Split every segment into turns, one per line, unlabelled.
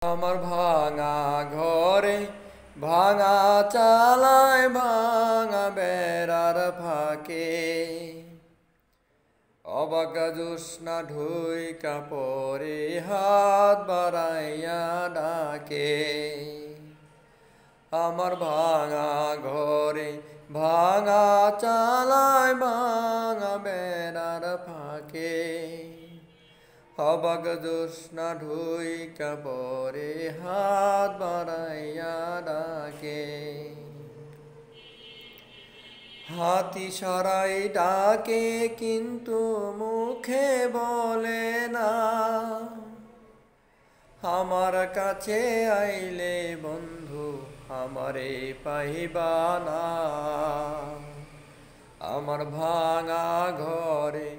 আমার ভাঙা ঘরে ভাঙা চালায় ভাঙা বেড়ার ফাঁকে অবাকা জোৎস্না ঢুইকা পরে হাত বাড়াইয়া ডাকে। আমার ভাঙা ঘরে ভাঙা চালায় ভাঙা বেড়ার ফাঁকে অবাক জোৎস্না ঢুইকা পরে হাত বাড়াইয়া ডাকে। হাতি সারাই ডাকে কিন্তু মুখে বলে না, আমার কাছে আইলে বন্ধু আমারে পাইবা না। আমার ভাঙা ঘরে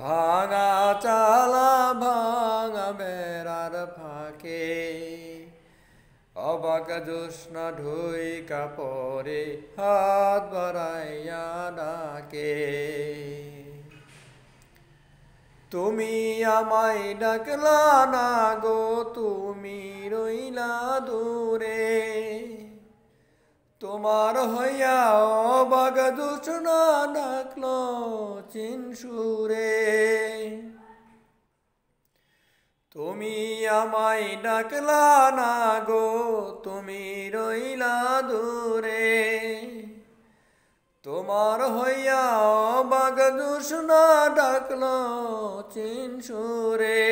ভাঙা চালা ভাঙা বেড়ার ফাঁকে অবাক জোৎস্না ঢুইকা পরে হাত বাড়াইয়া ডাকে। তুমি আমায় ডাকলা না গো, তুমি রইলা দূরে, তোমার হইয়া অবাক জোৎস্না ডাকলো চিন সুরে। তুমি আমায় ডাকলা না গো, তুমি রইলা দূরে, তোমার হইয়া অবাক জোৎস্না ডাকলো চিন সুরে।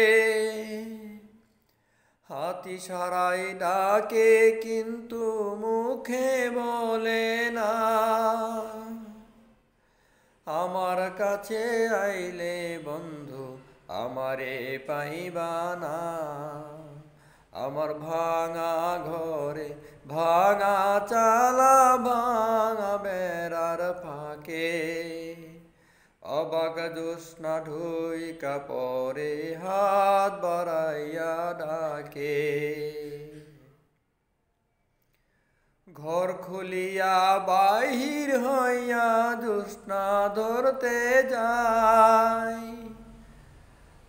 হাতি সারাই ডাকে কিন্তু মুখে বলে না, আমার কাছে আইলে বন্ধু আমারে পাইবা না। আমার ভাঙা ঘরে ভাঙা চালা ভাঙা বেড়ার ফাঁকে অবাক জোৎস্না ঢুইকা পরে হাত বাড়াইয়া ডাকে। ঘর খুলিয়া বাহির হইয়া জোৎস্না ধরতে যায়,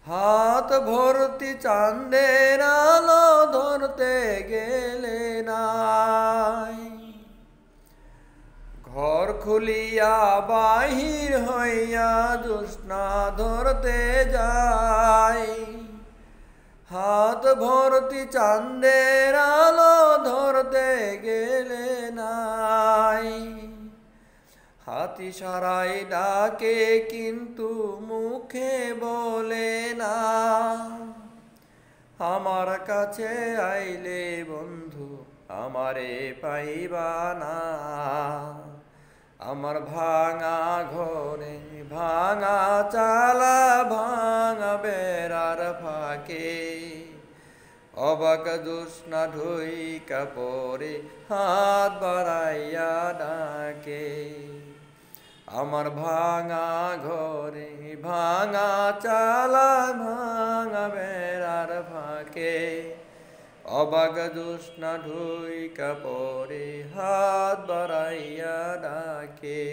হাত ভর্তি চাঁদের আলো ধরতে গেলে নাই। ঘর খুলিয়া বাহির হইয়া জোৎস্না ধরতে যায়, হাত ভর্তি চাঁদের আলো ধরতে গেলে নাই। হাতি সারাই ডাকে কিন্তু মুখে বলে না, আমার কাছে আইলে বন্ধু আমারে পাইবা না। আমার ভাঙা ঘরে ভাঙা চালা ভাঙা বেড়ার ফাঁকে অবাক জোৎস্না ঢুইকা পরে হাত বাড়াইয়া ডাকে। আমার ভাঙা ঘরে ভাঙা চালা ভাঙা বেড়ার ফাঁকে অবাক জোৎস্না ঢুইকা পরে হাত বাড়াইয়া ডাকে।